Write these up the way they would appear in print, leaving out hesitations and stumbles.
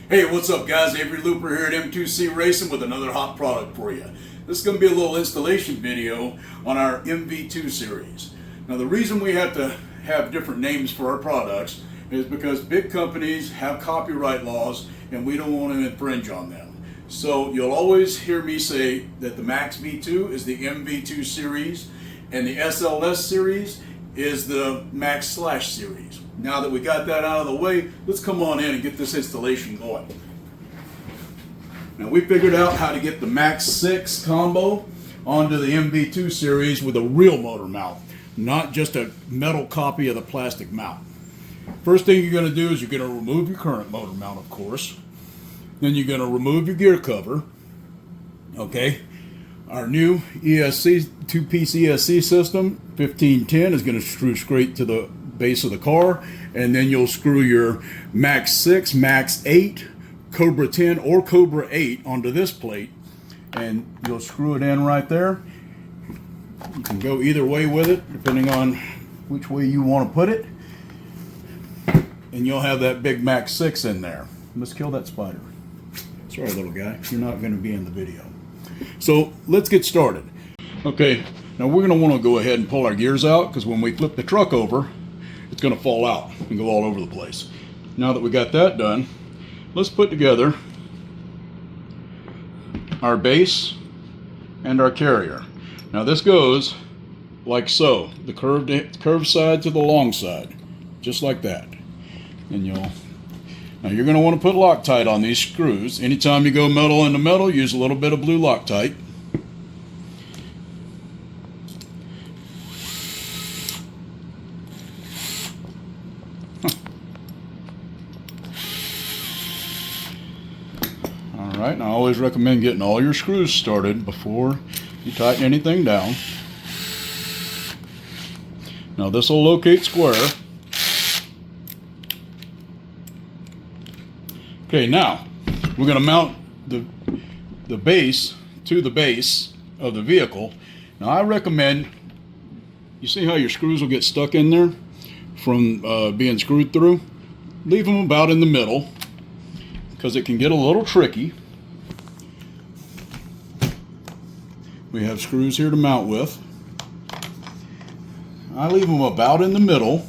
Hey, what's up guys? Avery Looper here at M2C Racing with another hot product for you. This is going to be a little installation video on our MV2 series. Now the reason we have to have different names for our products is because big companies have copyright laws and we don't want to infringe on them. So you'll always hear me say that the MAX V2 is the MV2 series and the SLS series is the MAX6 series. Now that we got that out of the way, let's come on in and get this installation going. Now we figured out how to get the MAX6 combo onto the MV2 series with a real motor mount, not just a metal copy of the plastic mount. First thing you're going to do is you're going to remove your current motor mount, of course. Then you're going to remove your gear cover. Okay. Our new ESC, two-piece ESC system, 1510, is going to screw straight to the base of the car, and then you'll screw your MAX6, MAX8, Cobra 10, or Cobra 8 onto this plate, and you'll screw it in right there. You can go either way with it, depending on which way you want to put it, and you'll have that big MAX6 in there. Let's kill that spider. Sorry, little guy, you're not going to be in the video. So let's get started. Okay, now we're going to want to go ahead and pull our gears out, because when we flip the truck over, it's going to fall out and go all over the place. Now that we got that done, let's put together our base and our carrier. Now this goes like so, the curved side to the long side, just like that. And now you're going to want to put Loctite on these screws. Anytime you go metal into metal, use a little bit of blue Loctite. Alright, and I always recommend getting all your screws started before you tighten anything down. Now this will locate square. Okay, now we're going to mount the base to the base of the vehicle. Now I recommend, you see how your screws will get stuck in there from being screwed through? Leave them about in the middle, because it can get a little tricky. We have screws here to mount with. I leave them about in the middle,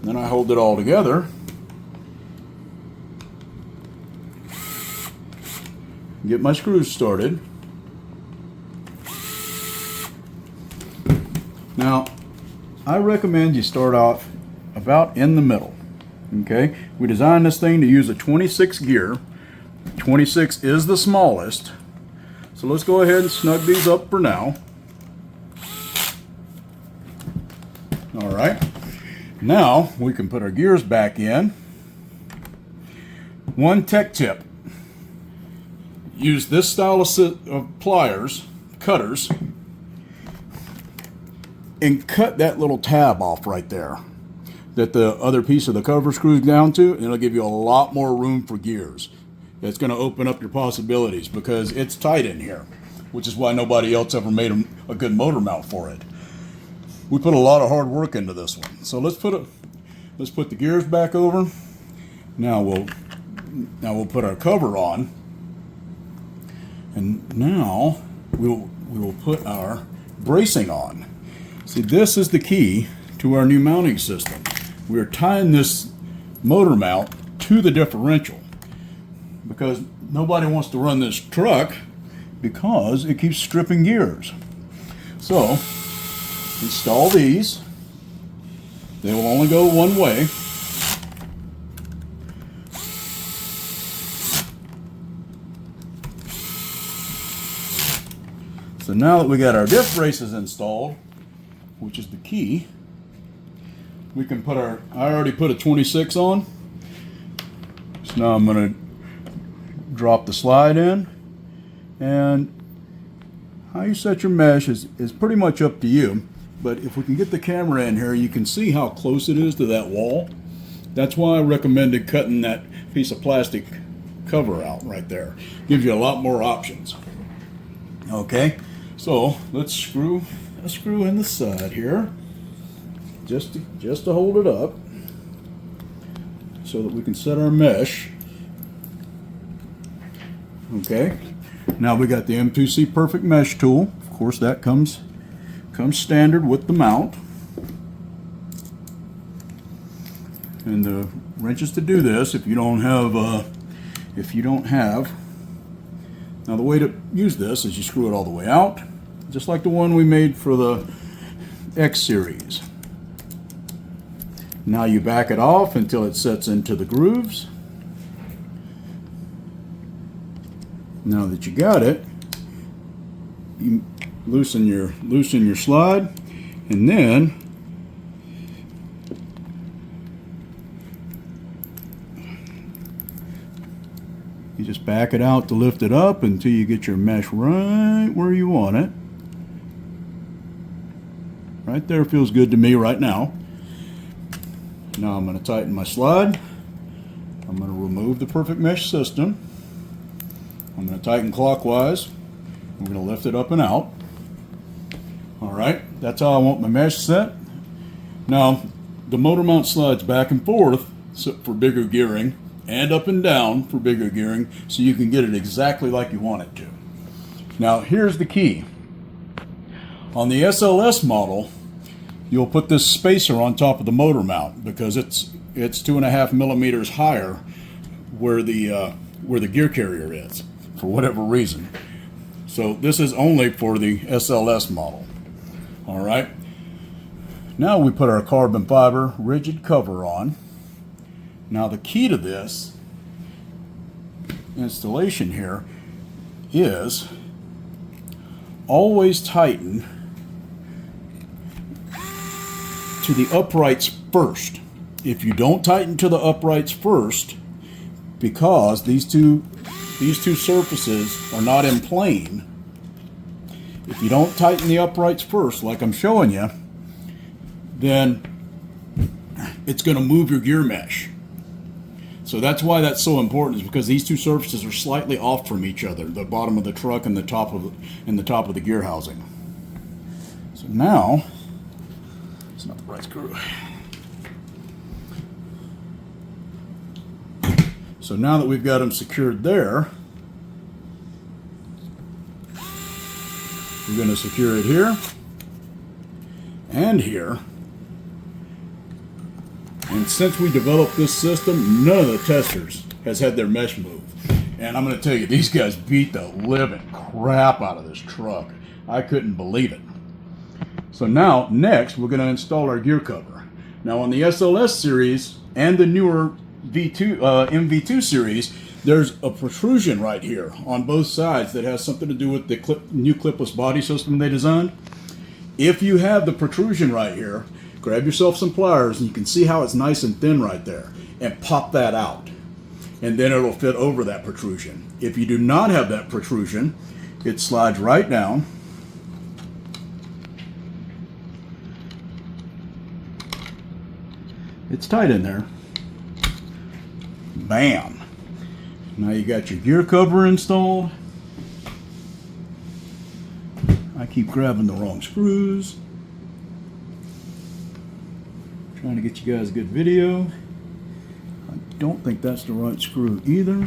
then I hold it all together. Get my screws started. Now, I recommend you start off about in the middle. Okay, we designed this thing to use a 26 gear. 26 is the smallest. So let's go ahead and snug these up for now. All right, now we can put our gears back in. One tech tip. Use this style of pliers, cutters, and cut that little tab off right there that the other piece of the cover screws down to, and it'll give you a lot more room for gears. It's going to open up your possibilities because it's tight in here, which is why nobody else ever made a good motor mount for it. We put a lot of hard work into this one. So let's put the gears back over. Now we'll put our cover on. And now we will put our bracing on. See, this is the key to our new mounting system. We're tying this motor mount to the differential because nobody wants to run this truck because it keeps stripping gears. So install these. They will only go one way. So now that we got our diff braces installed, which is the key, we can put I already put a 26 on. So now I'm going to drop the slide in, and how you set your mesh is pretty much up to you. But if we can get the camera in here, you can see how close it is to that wall. That's why I recommended cutting that piece of plastic cover out right there. Gives you a lot more options. Okay. So let's screw in the side here, just to hold it up, so that we can set our mesh Okay, now we got the M2C Perfect Mesh tool. Of course, that comes standard with the mount. And the wrenches to do this, if you don't have, now the way to use this is you screw it all the way out, just like the one we made for the X series. Now you back it off until it sets into the grooves. Now that you got it, you loosen your slide, and then you just back it out to lift it up until you get your mesh right where you want it. Right there feels good to me right now. Now I'm going to tighten my slide. I'm going to remove the Perfect Mesh System. I'm going to tighten clockwise. I'm going to lift it up and out. Alright, that's how I want my mesh set. Now, the motor mount slides back and forth for bigger gearing, and up and down for bigger gearing, so you can get it exactly like you want it to. Now, here's the key. On the SLS model, you'll put this spacer on top of the motor mount because it's 2.5 millimeters higher where the gear carrier is, for whatever reason. So this is only for the SLS model. All right. Now we put our carbon fiber rigid cover on. Now the key to this installation here is always tighten to the uprights first. If you don't tighten to the uprights first, because these two surfaces are not in plane, if you don't tighten the uprights first, like I'm showing you, then it's going to move your gear mesh. So that's why that's so important, is because these two surfaces are slightly off from each other, the bottom of the truck and the top of the gear housing. So now, it's not the right screw. So now that we've got them secured there, we're going to secure it here and here. And since we developed this system, none of the testers has had their mesh moved. And I'm going to tell you, these guys beat the living crap out of this truck. I couldn't believe it. So now, next, we're going to install our gear cover. Now on the SLS series and the newer MV2 series, there's a protrusion right here on both sides that has something to do with the new clipless body system they designed. If you have the protrusion right here, grab yourself some pliers, and you can see how it's nice and thin right there, and pop that out, and then it'll fit over that protrusion. If you do not have that protrusion, it slides right down. It's tight in there. Bam! Now you got your gear cover installed. I keep grabbing the wrong screws. Trying to get you guys a good video. I don't think that's the right screw either.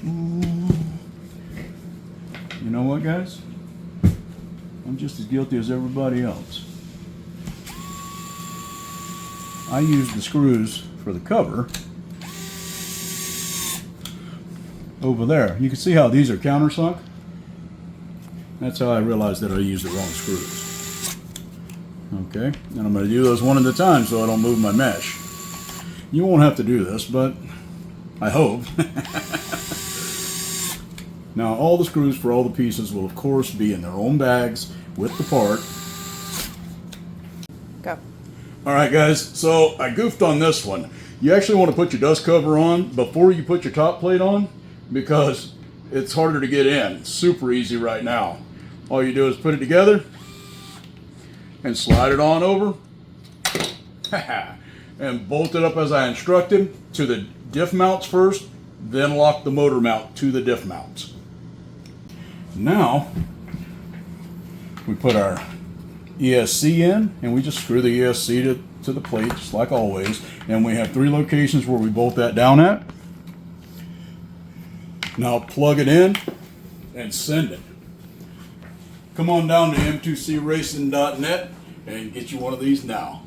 You know what, guys? I'm just as guilty as everybody else. I use the screws for the cover over there. You can see how these are countersunk. That's how I realized that I used the wrong screws. Okay, and I'm going to do those one at a time so I don't move my mesh. You won't have to do this, but I hope. Now all the screws for all the pieces will of course be in their own bags with the part. Go. Alright guys, so I goofed on this one. You actually want to put your dust cover on before you put your top plate on, because it's harder to get in. It's super easy right now. All you do is put it together and slide it on over and bolt it up as I instructed to the diff mounts first, then lock the motor mount to the diff mounts. Now we put our ESC in, and we just screw the ESC to the plate just like always, and we have 3 locations where we bolt that down at. Now plug it in and send it. Come on down to M2CRacing.net and get you one of these now.